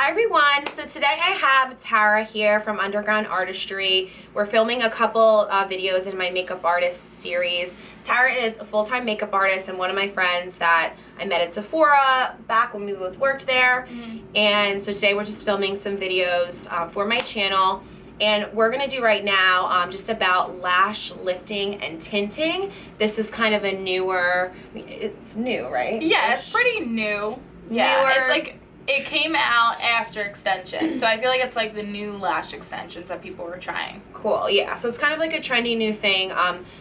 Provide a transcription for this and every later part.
Hi everyone, so today I have Tara here from Underground Artistry. We're filming a couple videos in my makeup artist series. Tara is a full-time makeup artist and one of my friends that I met at Sephora back when we both worked there. And so today we're just filming some videos for my channel. And we're going to do right now just about lash lifting and tinting. This is kind of a newer, I mean, it's new, right? Yeah, it's pretty new. Yeah, newer. It's like, it came out after extensions, so I feel like it's like the new lash extensions that people were trying. Cool, yeah. So it's kind of like a trendy new thing.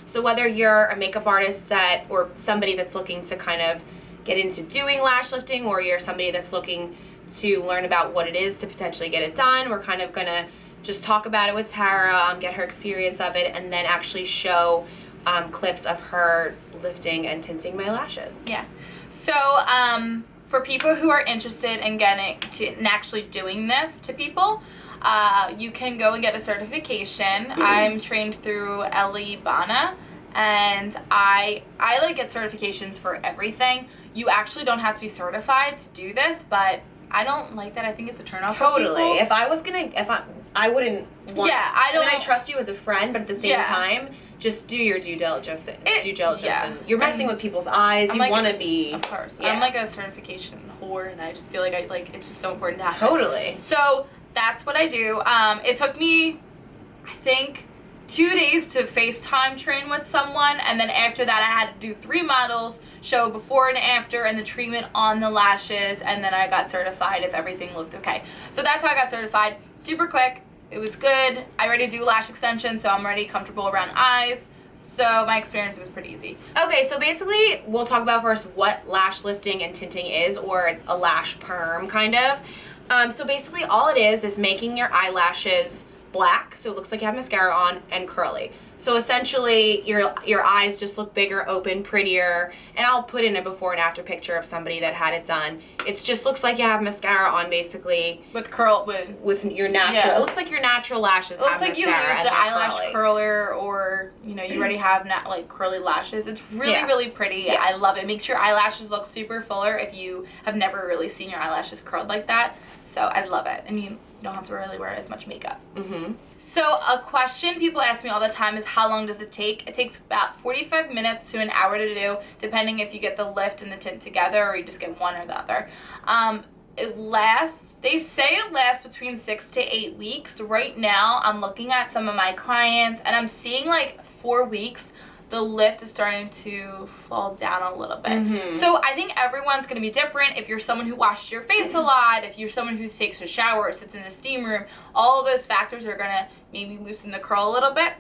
So whether you're a makeup artist or somebody that's looking to kind of get into doing lash lifting, or you're somebody that's looking to learn about what it is to potentially get it done, we're kind of gonna just talk about it with Tara, get her experience of it, and then actually show clips of her lifting and tinting my lashes. Yeah. So, for people who are interested in getting to and actually doing this to people, you can go and get a certification. I'm trained through Ellie Bana, and I like get certifications for everything. You actually don't have to be certified to do this, but I don't like that. I think it's a turn off. Totally. If I was gonna, I wouldn't want. Yeah, I don't. I mean, I trust you as a friend, but at the same time, just do your due diligence. And you're messing with people's eyes. You want to be. Of course. Yeah. I'm like a certification whore, and I just feel like it's just so important to have. Totally. So that's what I do. It took me, I think, 2 days to FaceTime train with someone, and then after that I had to do 3 models, show before and after, and the treatment on the lashes, and then I got certified if everything looked okay. So that's how I got certified. Super quick. It was good. I already do lash extensions, so I'm already comfortable around eyes. So my experience was pretty easy. Okay, so basically we'll talk about first what lash lifting and tinting is, or a lash perm kind of. So basically all it is making your eyelashes black, so it looks like you have mascara on, and curly. So essentially your eyes just look bigger, open, prettier, and I'll put in a before and after picture of somebody that had it done. It just looks like you have mascara on, basically. With your natural, yeah. It looks like your natural lashes have mascara. It looks like you used an eyelash curly. curler, or you already have like curly lashes. It's really, really pretty. Yeah. I love it. Makes your eyelashes look super fuller if you have never really seen your eyelashes curled like that. So I love it. And you don't have to really wear as much makeup. So a question people ask me all the time is, how long does it take? It takes about 45 minutes to an hour to do, depending if you get the lift and the tint together or you just get one or the other. They say it lasts between 6 to 8 weeks. Right now I'm looking at some of my clients and I'm seeing like 4 weeks. The lift is starting to fall down a little bit. So I think everyone's going to be different. If you're someone who washes your face a lot, if you're someone who takes a shower or sits in the steam room, all of those factors are going to maybe loosen the curl a little bit.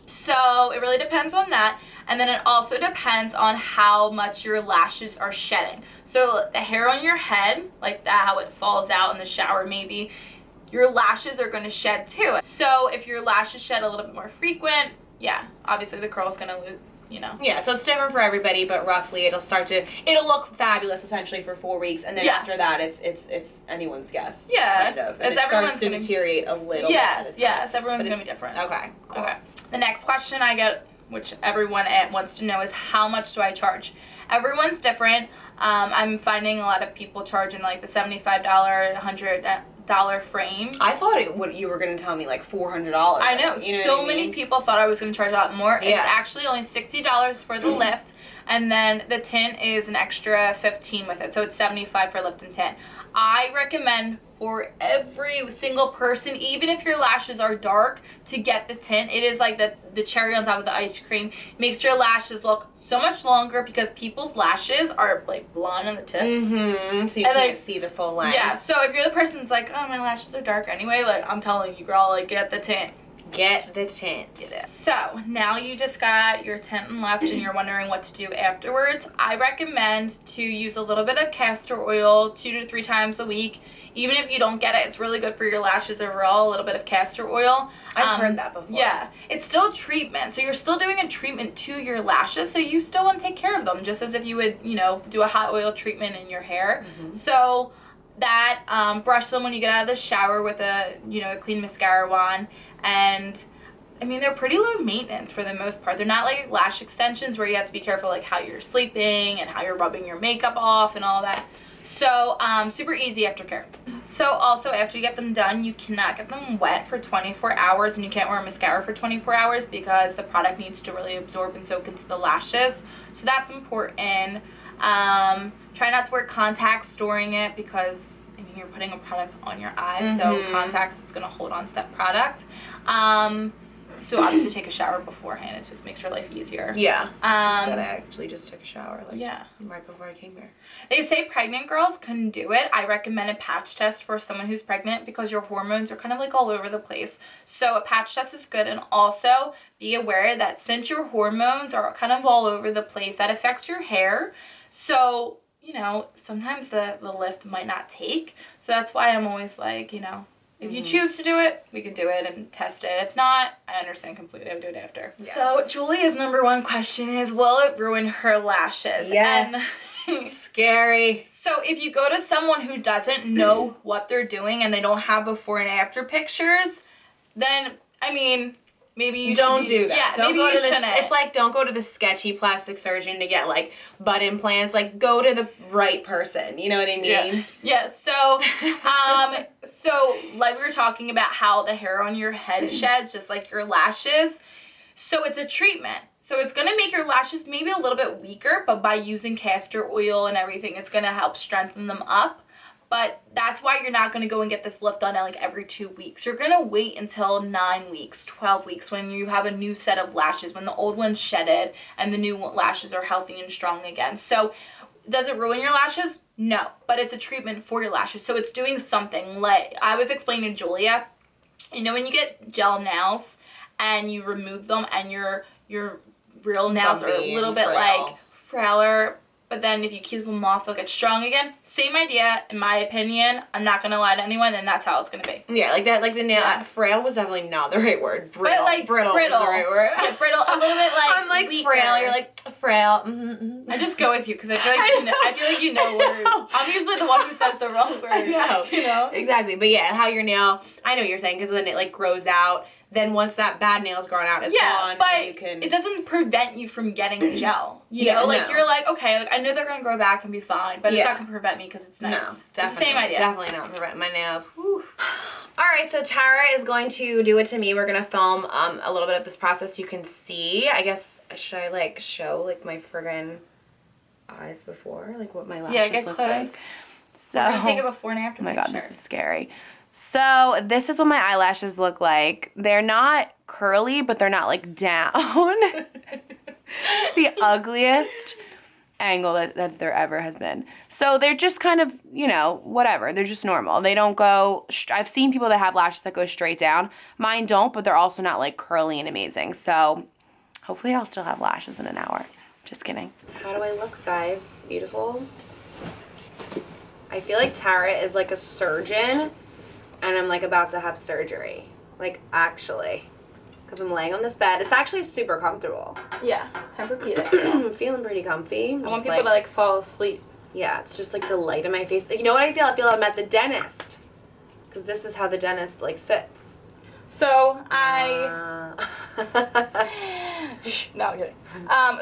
So it really depends on that. And then it also depends on how much your lashes are shedding. So the hair on your head, like that, how it falls out in the shower maybe, your lashes are going to shed too. So if your lashes shed a little bit more frequent, yeah, obviously the curl's gonna lose, Yeah, so it's different for everybody, but roughly it'll look fabulous essentially for 4 weeks, and then after that it's anyone's guess. Yeah, kind of. And it starts to deteriorate a little bit. Yes, everyone's gonna be different. Okay, cool. Okay. The next question I get, which everyone wants to know, is how much do I charge? Everyone's different. I'm finding a lot of people charging like the $75, $100 frame. I thought you were going to tell me like $400. I know. So many people thought I was going to charge a lot more. Yeah. It's actually only $60 for the lift, and then the tint is an extra $15 with it. So it's $75 for lift and tint. I recommend for every single person, even if your lashes are dark, to get the tint. It is like the cherry on top of the ice cream. Makes your lashes look so much longer because people's lashes are like blonde on the tips. So you can't see the full length. Yeah, so if you're the person that's like, oh, my lashes are dark anyway, like, I'm telling you, girl, like, get the tint. Get the tint. So now you just got your tint and left and you're wondering what to do afterwards. I recommend to use a little bit of castor oil 2 to 3 times a week. Even if you don't get it, it's really good for your lashes overall, a little bit of castor oil. I've heard that before. Yeah, it's still treatment. So you're still doing a treatment to your lashes, so you still want to take care of them, just as if you would, do a hot oil treatment in your hair. So that, brush them when you get out of the shower with a clean mascara wand. And I mean, they're pretty low maintenance for the most part. They're not like lash extensions where you have to be careful like how you're sleeping and how you're rubbing your makeup off and all that. So, super easy aftercare. So also, after you get them done, you cannot get them wet for 24 hours, and you can't wear mascara for 24 hours because the product needs to really absorb and soak into the lashes. So that's important. Try not to wear contacts storing it because, I mean, you're putting a product on your eyes, so contacts is going to hold on to that product. So obviously take a shower beforehand. It just makes your life easier. Yeah. Just gotta actually just took a shower right before I came here. They say pregnant girls can do it. I recommend a patch test for someone who's pregnant because your hormones are kind of like all over the place. So a patch test is good. And also be aware that since your hormones are kind of all over the place, that affects your hair. So, you know, sometimes the lift might not take. So that's why I'm always like, you know, if you choose to do it, we can do it and test it. If not, I understand completely. I'll do it after. Yeah. So Julia's number one question is, will it ruin her lashes? Yes. And scary. So if you go to someone who doesn't know what they're doing and they don't have before and after pictures, then, I mean, maybe you don't do that. Yeah, don't maybe go you to this. shouldn't. It's like, don't go to the sketchy plastic surgeon to get like butt implants. Like, go to the right person. You know what I mean? Yeah. So, so like we were talking about how the hair on your head sheds, just like your lashes. So it's a treatment. So it's gonna make your lashes maybe a little bit weaker, but by using castor oil and everything, it's gonna help strengthen them up. But that's why you're not going to go and get this lift done like every 2 weeks. You're going to wait until 9 weeks, 12 weeks when you have a new set of lashes, when the old ones shedded and the new lashes are healthy and strong again. So does it ruin your lashes? No, but it's a treatment for your lashes. So it's doing something. Like I was explaining to Julia, you know when you get gel nails and you remove them and your real nails are a little bit like frailer, but then if you keep them off, they'll get strong again. Same idea, in my opinion. I'm not going to lie to anyone, and that's how it's going to be. Yeah, like that, like the nail, frail was definitely not the right word. Brittle. But like brittle was the right word. Yeah, brittle, a little bit like I'm like weaker. frail, you're like frail. I just go with you because I feel like you know, I feel like you know words. I'm usually the one who says the wrong word. I know. You know? Exactly, but yeah, how your nail, I know what you're saying, because then it like grows out. Then once that bad nail's grown out, it's gone. But and you can... it doesn't prevent you from getting gel. You know, like you're like, okay, like, I know they're gonna grow back and be fine, but it's not gonna prevent me because it's nice. No, definitely. Same idea. Definitely not prevent my nails. Whew. All right, so Tara is going to do it to me. We're gonna film a little bit of this process. You can see. I guess should I like show like my friggin' eyes before, like what my lashes look like? So we're gonna take a before and after. Oh my god, this is scary. So this is what my eyelashes look like. They're not curly, but they're not like down. It's the ugliest angle that there ever has been. So they're just kind of, you know, whatever. They're just normal. They don't go, I've seen people that have lashes that go straight down. Mine don't, but they're also not like curly and amazing. So hopefully I'll still have lashes in an hour. Just kidding. How do I look, guys? Beautiful. I feel like Tara is like a surgeon. And I'm like about to have surgery, like actually, because I'm laying on this bed. It's actually super comfortable. Yeah, Tempur-Pedic. I'm feeling pretty comfy. I want people to like fall asleep. Yeah, it's just like the light in my face. You know what I feel? I feel I'm at the dentist, because this is how the dentist like sits. So no, I'm kidding.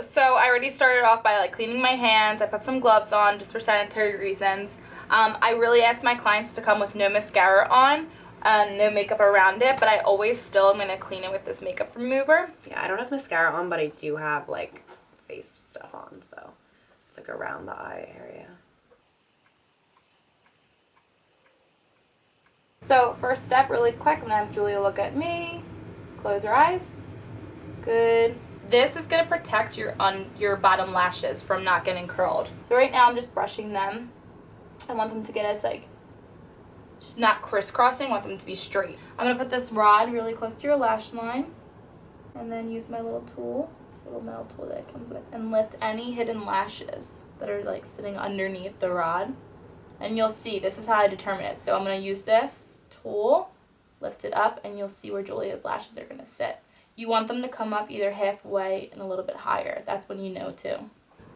So I already started off by like cleaning my hands. I put some gloves on just for sanitary reasons. I really ask my clients to come with no mascara on and no makeup around it, but I always still am going to clean it with this makeup remover. Yeah, I don't have mascara on, but I do have like face stuff on, so it's like around the eye area. So first step, really quick, I'm going to have Julia look at me. Close your eyes. Good. This is going to protect your bottom lashes from not getting curled. So right now I'm just brushing them. I want them to get as like, just not crisscrossing, I want them to be straight. I'm going to put this rod really close to your lash line and then use my little tool, this little metal tool that it comes with, and lift any hidden lashes that are like sitting underneath the rod. And you'll see, this is how I determine it. So I'm going to use this tool, lift it up, and you'll see where Julia's lashes are going to sit. You want them to come up either halfway and a little bit higher. That's when you know too.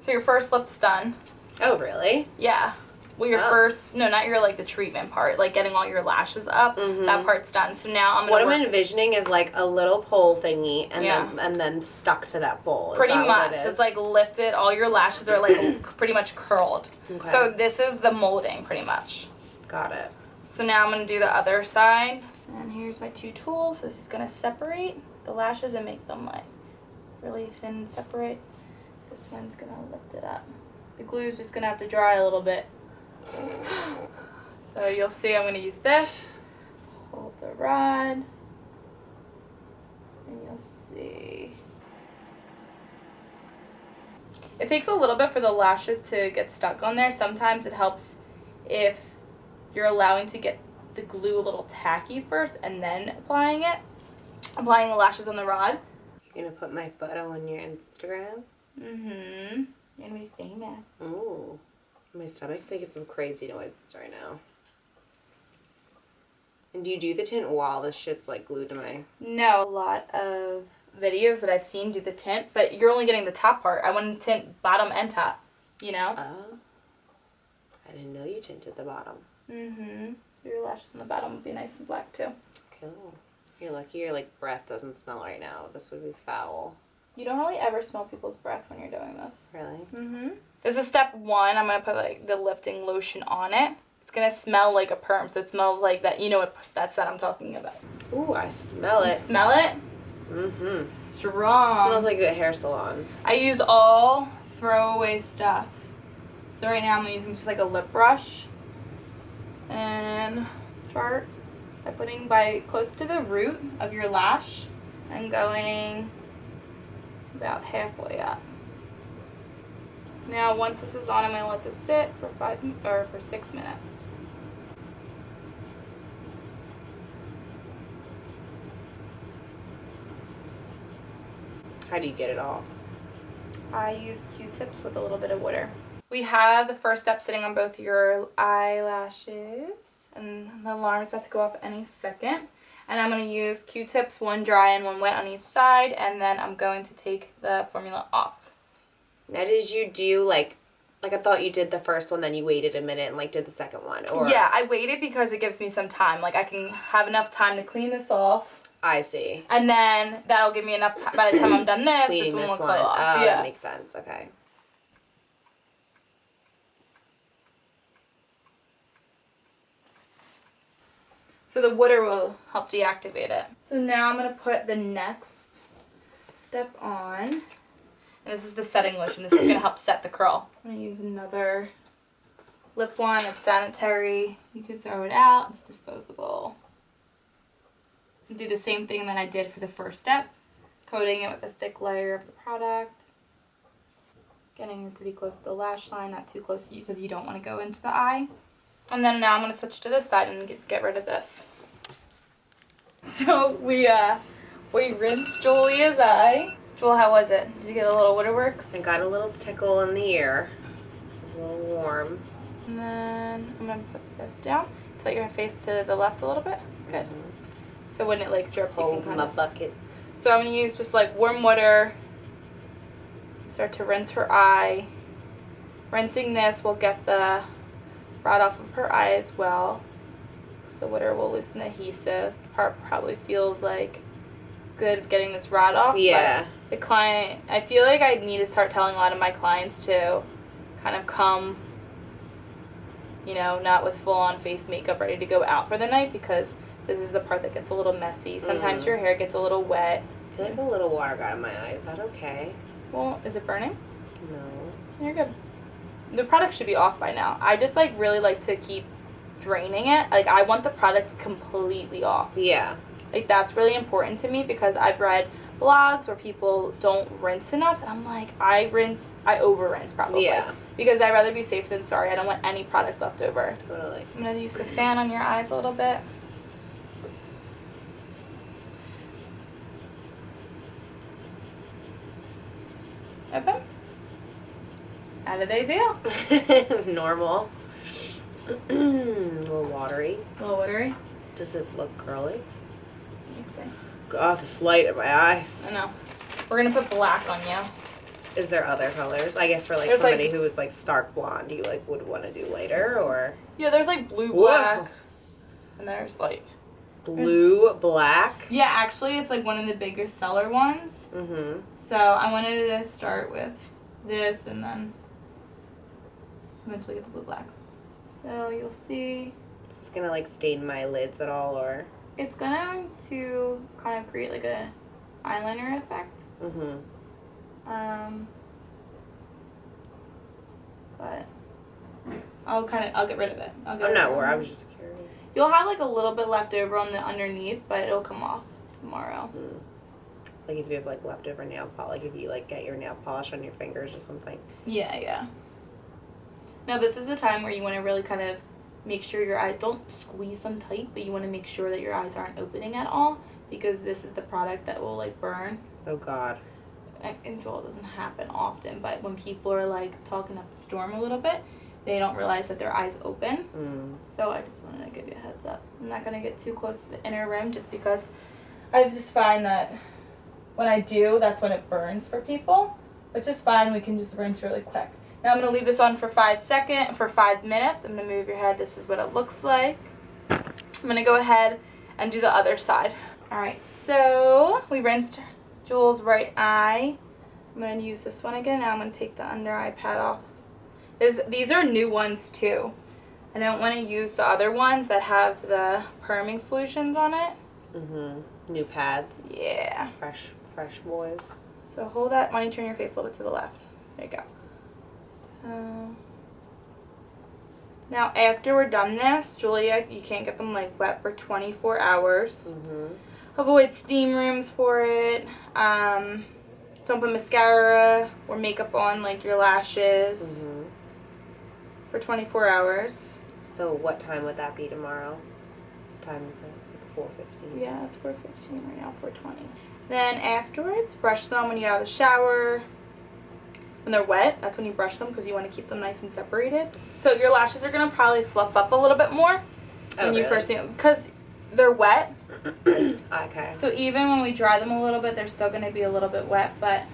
So your first lift's done. Oh, really? Yeah. Well, your first, no, not your, like, the treatment part, like getting all your lashes up, that part's done. So now I'm going to What I'm envisioning is like a little pole thingy and then stuck to that pole. Pretty much. It's like lifted, all your lashes are like pretty much curled. Okay. So this is the molding pretty much. Got it. So now I'm going to do the other side. And here's my 2 tools. This is going to separate the lashes and make them like really thin and separate. This one's going to lift it up. The glue is just going to have to dry a little bit. So you'll see I'm going to use this. Hold the rod. And you'll see. It takes a little bit for the lashes to get stuck on there. Sometimes it helps if you're allowing to get the glue a little tacky first and then applying the lashes on the rod. You're going to put my photo on your Instagram? Mm-hmm. You're going to be famous. Ooh. My stomach's making some crazy noises right now. And do you do the tint while this shit's like glued to my... No, a lot of videos that I've seen do the tint, but you're only getting the top part. I want to tint bottom and top, you know? Oh. I didn't know you tinted the bottom. Mm-hmm. So your lashes on the bottom would be nice and black too. Cool. You're lucky your like breath doesn't smell right now. This would be foul. You don't really ever smell people's breath when you're doing this. Really? Mm-hmm. This is step 1. I'm going to put like the lifting lotion on it. It's going to smell like a perm, so it smells like that. You know what that's that I'm talking about. Ooh, I smell it. You smell it? Mm-hmm. Strong. It smells like a hair salon. I use all throwaway stuff. So right now I'm using just like a lip brush. And start by putting close to the root of your lash and going about halfway up. Now once this is on, I'm going to let this sit for 6 minutes. How do you get it off? I use Q-tips with a little bit of water. We have the first step sitting on both your eyelashes, and the alarm is about to go off any second. And I'm going to use Q-tips, one dry and one wet on each side, and then I'm going to take the formula off. Now, did you do like I thought you did the first one, then you waited a minute and like did the second one? Or yeah, I waited because it gives me some time. Like I can have enough time to clean this off. I see. And then that'll give me enough time. By the time I'm done this one will go off. Oh, yeah. That makes sense. Okay. So the water will help deactivate it. So now I'm going to put the next step on. And this is the setting lotion. This is going to help set the curl. I'm going to use another lip one. It's sanitary. You can throw it out. It's disposable. Do the same thing that I did for the first step. Coating it with a thick layer of the product. Getting pretty close to the lash line. Not too close to you because you don't want to go into the eye. And then now I'm going to switch to this side and get rid of this. So we rinsed Julia's eye. Jewel, how was it? Did you get a little waterworks? I got a little tickle in the ear. It was a little warm. And then I'm going to put this down. Tilt your face to the left a little bit. Good. So when it like drips, you can kind of... bucket. So I'm going to use just like warm water. Start to rinse her eye. Rinsing this will get the rod off of her eye as well. So the water will loosen the adhesive. This part probably feels like good getting this rod off. Yeah. But the client, I feel like I need to start telling a lot of my clients to kind of come, you know, not with full-on face makeup ready to go out for the night, because this is the part that gets a little messy. Sometimes your hair gets a little wet. I feel like a little water got in my eye. Is that okay? Well, is it burning? No. You're good. The product should be off by now. I just like really like to keep draining it. Like I want the product completely off. Yeah. Like that's really important to me, because I've read blogs where people don't rinse enough, and I'm like, I over rinse probably. Yeah. Because I'd rather be safe than sorry. I don't want any product left over. Totally. I'm gonna use the fan on your eyes a little bit. Open. How do they feel? Normal. A little watery. A little watery. Does it look curly? Let me see. God, this light in my eyes. I know. We're gonna put black on you. Is there other colors? I guess for like There's, somebody like- who is like stark blonde, you like would want to do lighter or Yeah, there's like blue, Whoa. black, and there's like... blue, black. Yeah, actually, it's like one of the biggest seller ones. Mm-hmm. So I wanted to start with this and then eventually get the blue, black. So you'll see... Is this gonna like stain my lids at all or? It's going to kind of create like a eyeliner effect. Mm-hmm. But I'll get rid of it. I'll get I'm rid not of worried. I it. was just curious. You'll have like a little bit left over on the underneath, but it'll come off tomorrow. Mm. Like if you have like leftover nail polish, like if you like get your nail polish on your fingers or something. Yeah, yeah. Now this is the time where you want to really kind of make sure your eyes, don't squeeze them tight, but you want to make sure that your eyes aren't opening at all, because this is the product that will like burn. Oh God. And Joel, it doesn't happen often, but when people are like talking up the storm a little bit, they don't realize that their eyes open. Mm. So I just wanted to give you a heads up. I'm not going to get too close to the inner rim just because I just find that when I do, that's when it burns for people, which is fine. We can just rinse really quick. Now I'm going to leave this on for 5 minutes. I'm going to move your head. This is what it looks like. I'm going to go ahead and do the other side. All right, so we rinsed Jules' right eye. I'm going to use this one again. Now I'm going to take the under eye pad off. These are new ones too. I don't want to use the other ones that have the perming solutions on it. Mm-hmm. New pads. Yeah. Fresh boys. So hold that. Why don't you turn your face a little bit to the left? There you go. So now after we're done this, Julia, you can't get them like wet for 24 hours. Mm-hmm. Avoid steam rooms for it. Don't put mascara or makeup on like your lashes for 24 hours. So what time would that be tomorrow? What time is it? Like 4:15? Yeah, it's 4:15 right now, 4:20. Then afterwards, brush them when you get out of the shower. When they're wet, that's when you brush them because you want to keep them nice and separated. So your lashes are going to probably fluff up a little bit more when you first see them because they're wet. Okay. So even when we dry them a little bit, they're still going to be a little bit wet, but...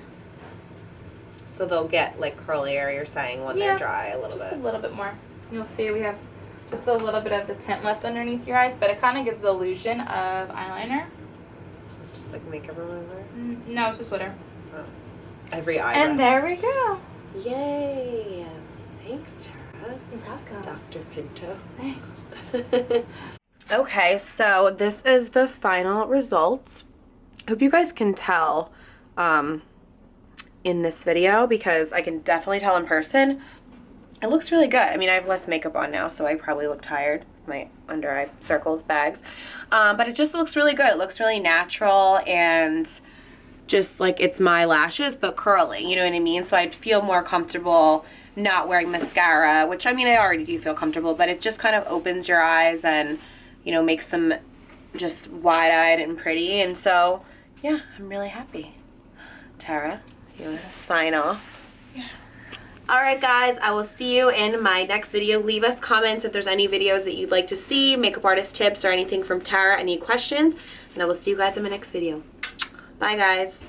So they'll get like curlier, you're saying, when they're dry a little just bit. a little bit more. You'll see we have just a little bit of the tint left underneath your eyes, but it kind of gives the illusion of eyeliner. So it's just like makeup remover? No, it's just glitter. Oh. Every eyebrow. And there we go. Yay. Thanks, Tara. You're welcome. Dr. Pinto. Thanks. Okay, so this is the final results. Hope you guys can tell in this video because I can definitely tell in person. It looks really good. I mean, I have less makeup on now, so I probably look tired. My under eye circles, bags. But it just looks really good. It looks really natural and just like it's my lashes, but curly, you know what I mean? So I'd feel more comfortable not wearing mascara, which I mean, I already do feel comfortable, but it just kind of opens your eyes and, you know, makes them just wide-eyed and pretty. And so, yeah, I'm really happy. Tara, you want to sign off? Yeah. Alright guys, I will see you in my next video. Leave us comments if there's any videos that you'd like to see, makeup artist tips or anything from Tara, any questions, and I will see you guys in my next video. Bye guys.